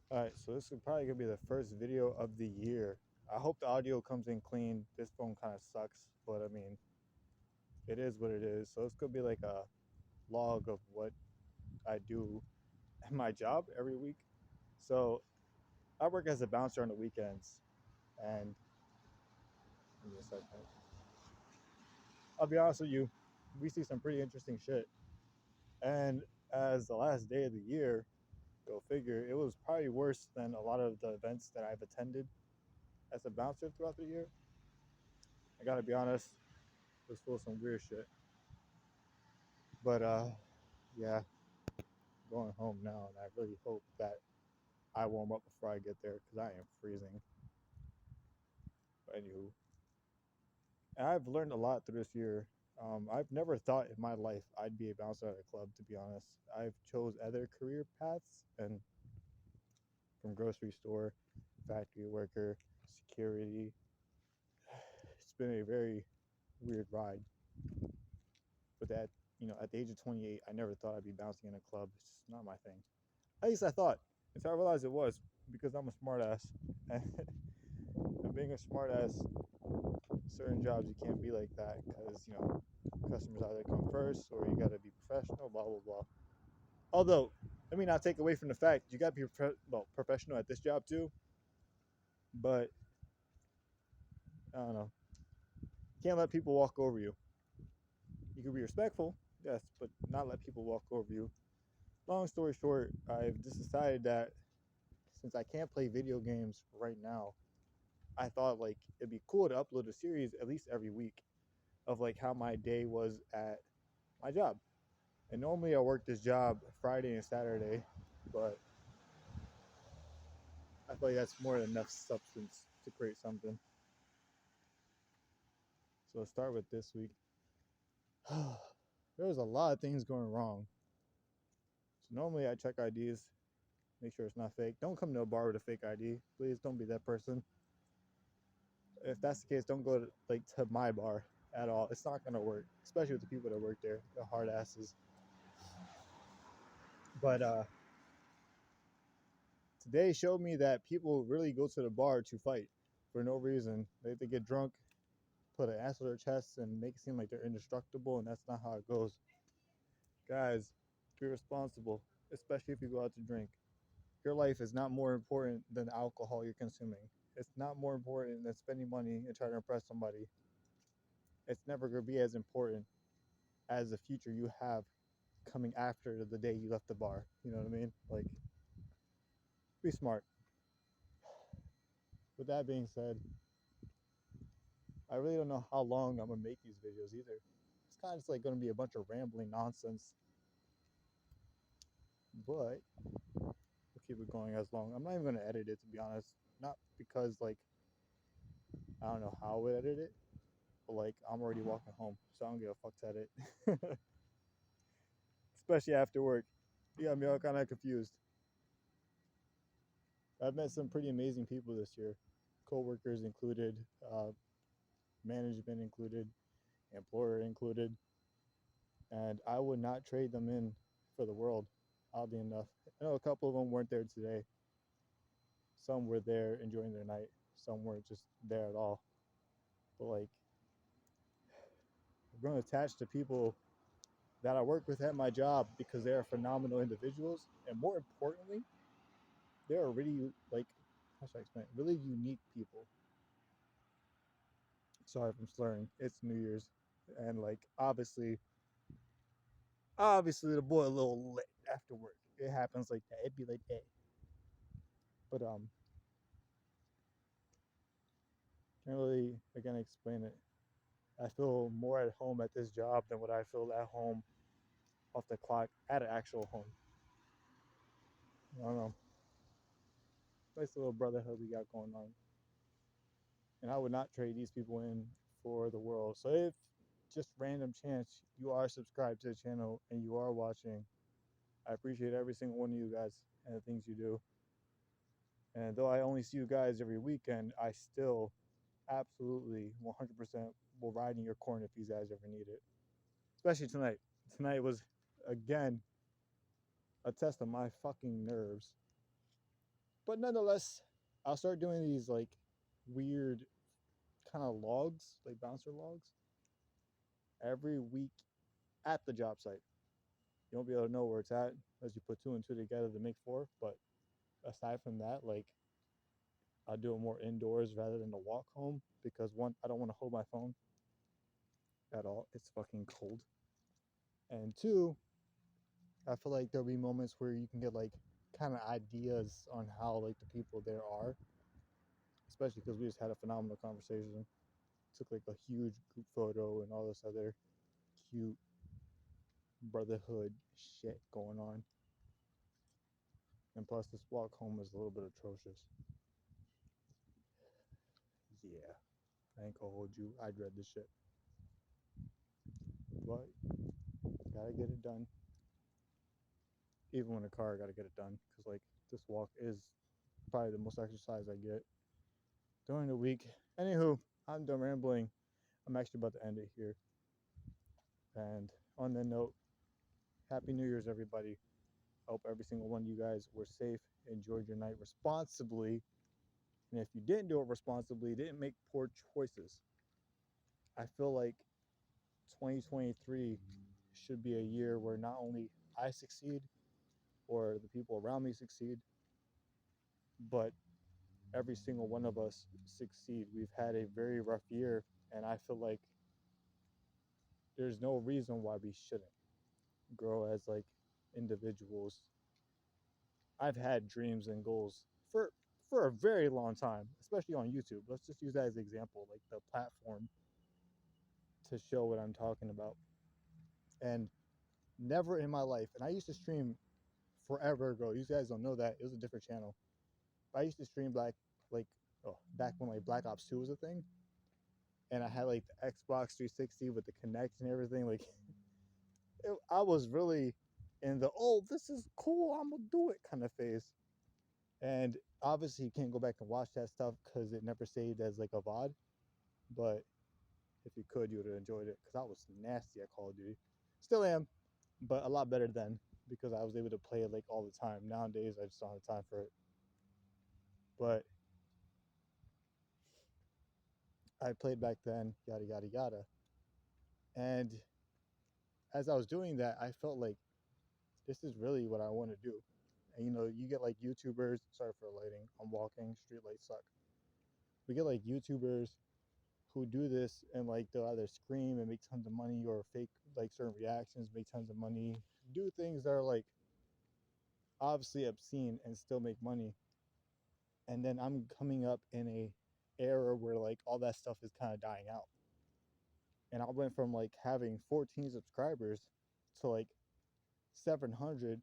Alright, so this is probably gonna be the first video of the year. I hope the audio comes in clean. This phone kind of sucks, but I mean, it is what it is. So it's gonna be like a log of what I do at my job every week. So I work as a bouncer on the weekends, and give me a second. I'll be honest with you, we see some pretty interesting shit. And as the last day of the year, go figure, it was probably worse than a lot of the events that I've attended as a bouncer throughout the year. I gotta be honest, it was full of some weird shit. But yeah, going home now, and I really hope that I warm up before I get there because I am freezing. But anywho, and I've learned a lot through this year. I've never thought in my life I'd be a bouncer at a club. To be honest, I've chose other career paths, and from grocery store, factory worker, security. It's been a very weird ride. But that, at the age of 28, I never thought I'd be bouncing in a club. It's just not my thing. At least I thought. Until I realized it was because I'm a smartass. And being a smartass, certain jobs you can't be like that because, customers either come first or you got to be professional, blah, blah, blah. Although, let me not take away from the fact you got to be professional at this job too. But I don't know. You can't let people walk over you. You can be respectful, yes, but not let people walk over you. Long story short, I've just decided that since I can't play video games right now, I thought like it'd be cool to upload a series at least every week of like how my day was at my job. And normally I work this job Friday and Saturday, but I feel like that's more than enough substance to create something. So let's start with this week. There was a lot of things going wrong. So normally I check IDs, make sure it's not fake. Don't come to a bar with a fake ID. Please don't be that person. If that's the case, don't go to my bar at all. It's not gonna work, especially with the people that work there. They're hard asses. But today showed me that people really go to the bar to fight for no reason. They get drunk, put an ass on their chest, and make it seem like they're indestructible, and that's not how it goes. Guys, be responsible, especially if you go out to drink. Your life is not more important than the alcohol you're consuming. It's not more important than spending money and trying to impress somebody. It's never going to be as important as the future you have coming after the day you left the bar. You know what I mean? Like, be smart. With that being said, I really don't know how long I'm gonna make these videos either. It's kind of just like gonna be a bunch of rambling nonsense, but we'll keep it going as long. I'm not even gonna edit it to be honest. Not because like I don't know how I would edit it, but like I'm already walking home, so I don't give a fuck to edit. Especially after work. You got me all kind of confused. I've met some pretty amazing people this year, co-workers included, uh, management included, employer included, and I would not trade them in for the world. Oddly enough, I know a couple of them weren't there today. Some were there enjoying their night. Some weren't just there at all. But like, I'm going to attach to people that I work with at my job because they are phenomenal individuals, and more importantly, they are really like, how should I explain? Really unique people. Sorry if I'm slurring. It's New Year's, and like obviously the boy a little lit after work. It happens like that. It'd be like that. But can't really again explain it. I feel more at home at this job than what I feel at home off the clock at an actual home. I don't know. Nice little brotherhood we got going on. And I would not trade these people in for the world. So if just random chance you are subscribed to the channel and you are watching, I appreciate every single one of you guys and the things you do. And though I only see you guys every weekend, I still absolutely 100% will ride in your corner if you guys ever need it. Especially tonight. Tonight was, again, a test of my fucking nerves. But nonetheless, I'll start doing these like weird kind of logs, like bouncer logs, every week at the job site. You won't be able to know where it's at as you put two and two together to make four. But aside from that, like I'll do it more indoors rather than the walk home because one, I don't want to hold my phone at all. It's fucking cold. And two, I feel like there'll be moments where you can get like kind of ideas on how like the people there are, especially because we just had a phenomenal conversation. Took like a huge group photo and all this other cute brotherhood shit going on. And plus, this walk home is a little bit atrocious. Yeah, I ain't gonna hold you. I dread this shit. But gotta get it done. Even when in the car, I gotta get it done. Because, like, this walk is probably the most exercise I get during the week. Anywho, I'm done rambling. I'm actually about to end it here. And on that note, Happy New Year's, everybody. I hope every single one of you guys were safe, enjoyed your night responsibly. And if you didn't do it responsibly, didn't make poor choices, I feel like 2023 should be a year where not only I succeed or the people around me succeed, but every single one of us succeed. We've had a very rough year, and I feel like there's no reason why we shouldn't grow as like individuals. I've had dreams and goals for a very long time, especially on YouTube. Let's just use that as an example, like the platform to show what I'm talking about. And never in my life, and I used to stream forever ago. You guys don't know that. It was a different channel. But I used to stream like back when like Black Ops 2 was a thing. And I had like the Xbox 360 with the Kinect and everything. Like I was really in the this is cool, I'm gonna do it kind of phase. And obviously you can't go back and watch that stuff because it never saved as like a VOD. But if you could, you would have enjoyed it because I was nasty at Call of Duty. Still am, but a lot better then because I was able to play it like all the time. Nowadays, I just don't have time for it. But I played back then, yada yada yada. And as I was doing that, I felt like this is really what I want to do. And you get like YouTubers. Sorry for lighting. I'm walking. Street lights suck. We get like YouTubers who do this and like they'll either scream and make tons of money or fake like certain reactions, make tons of money, do things that are like obviously obscene and still make money. And then I'm coming up in a era where like all that stuff is kind of dying out. And I went from like having 14 subscribers to like 700,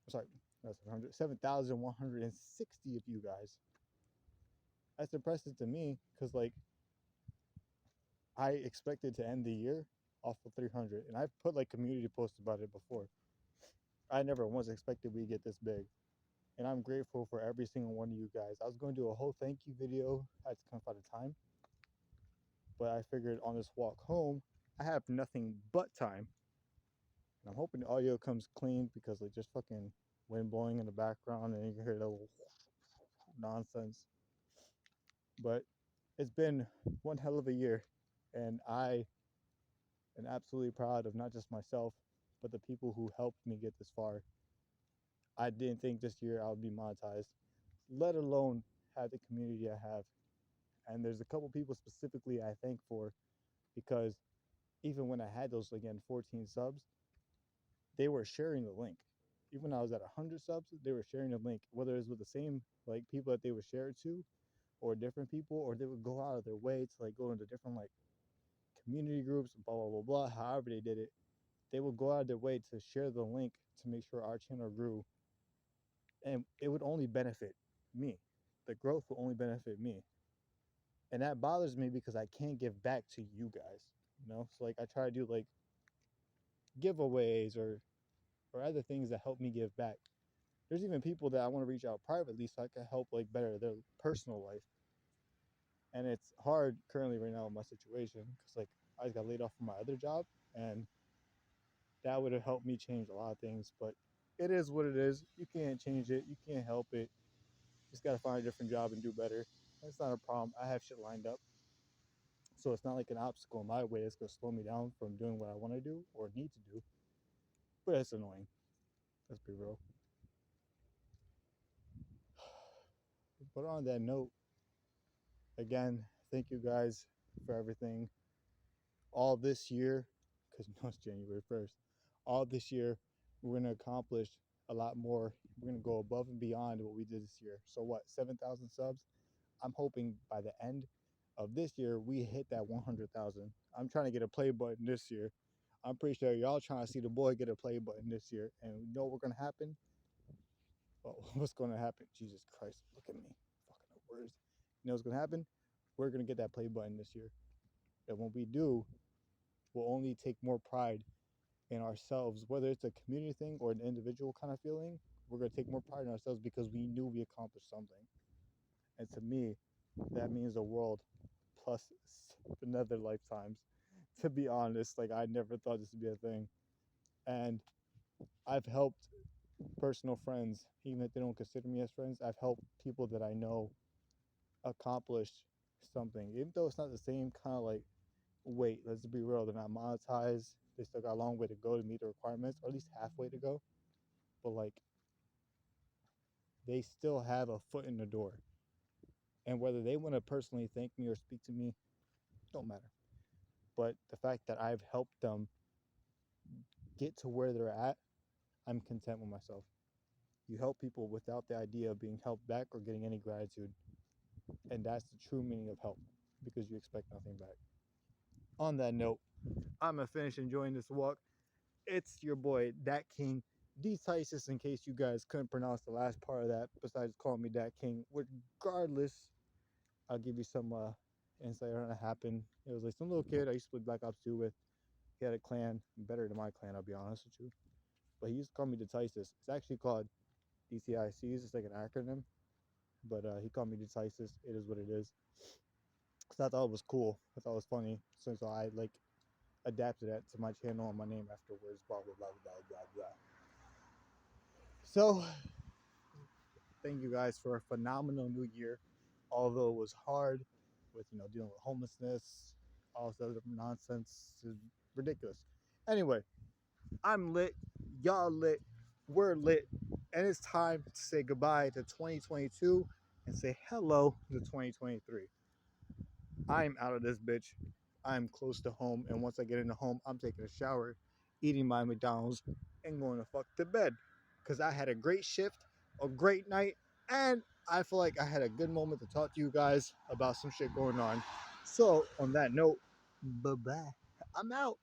sorry, not 700, 7,160 of you guys. That's impressive to me because like I expected to end the year off of 300, and I've put like community posts about it before. I never once expected we get this big, and I'm grateful for every single one of you guys. I was going to do a whole thank you video. I had to come out of time, but I figured on this walk home, I have nothing but time. And I'm hoping the audio comes clean because like just fucking wind blowing in the background and you can hear the little nonsense. But it's been one hell of a year, and I am absolutely proud of not just myself, but the people who helped me get this far. I didn't think this year I would be monetized, let alone have the community I have. And there's a couple people specifically I thank for because even when I had those again 14 subs, they were sharing the link. Even when I was at 100 subs, they were sharing the link, whether it's with the same like people that they would share it to, or different people, or they would go out of their way to like go into different like community groups, blah blah blah blah. However they did it, they would go out of their way to share the link to make sure our channel grew, and it would only benefit me. The growth will only benefit me, and that bothers me because I can't give back to you guys. So like I try to do like giveaways or other things that help me give back. There's even people that I want to reach out privately so I can help like better their personal life. And it's hard currently right now in my situation because like I just got laid off from my other job, and that would have helped me change a lot of things. But it is what it is. You can't change it. You can't help it. Just gotta find a different job and do better. That's not a problem. I have shit lined up. So it's not like an obstacle in my way that's gonna slow me down from doing what I want to do or need to do. But it's annoying. Let's be real. But on that note, again, thank you guys for everything. All this year, because no, it's January 1st, all this year, we're going to accomplish a lot more. We're going to go above and beyond what we did this year. So, what, 7,000 subs? I'm hoping by the end of this year, we hit that 100,000. I'm trying to get a play button this year. I'm pretty sure y'all trying to see the boy get a play button this year. And you know what's going to happen? Well, what's going to happen? Jesus Christ, look at me. Fucking up words. You know what's going to happen? We're going to get that play button this year. And when we do, we'll only take more pride in ourselves, whether it's a community thing or an individual kind of feeling. We're going to take more pride in ourselves because we knew we accomplished something. And to me, that means the world plus another lifetimes. To be honest, like I never thought this would be a thing. And I've helped personal friends, even if they don't consider me as friends, I've helped people that I know accomplish something. Even though it's not the same kind of like weight, let's be real, they're not monetized. They still got a long way to go to meet the requirements, or at least halfway to go. But like they still have a foot in the door. And whether they want to personally thank me or speak to me, don't matter. But the fact that I've helped them get to where they're at, I'm content with myself. You help people without the idea of being helped back or getting any gratitude. And that's the true meaning of help because you expect nothing back. On that note, I'm going to finish enjoying this walk. It's your boy, Dat King, D Tisis, in case you guys couldn't pronounce the last part of that, besides calling me Dat King. Regardless, I'll give you some insight on what happened. It was like some little kid I used to play Black Ops 2 with. He had a clan, better than my clan, I'll be honest with you. But he used to call me Detisis. It's actually called DTICs. It's like an acronym. But he called me Detisis. It is what it is. So I thought it was cool. I thought it was funny. So I like adapted that to my channel and my name afterwards. Blah blah blah blah blah blah. So thank you guys for a phenomenal new year. Although it was hard with dealing with homelessness, all this other nonsense, is ridiculous. Anyway, I'm lit, y'all lit, we're lit, and it's time to say goodbye to 2022 and say hello to 2023. I'm out of this bitch. I'm close to home, and once I get into home, I'm taking a shower, eating my McDonald's, and going to fuck to bed. Because I had a great shift, a great night, and I feel like I had a good moment to talk to you guys about some shit going on. So, on that note, bye-bye. I'm out.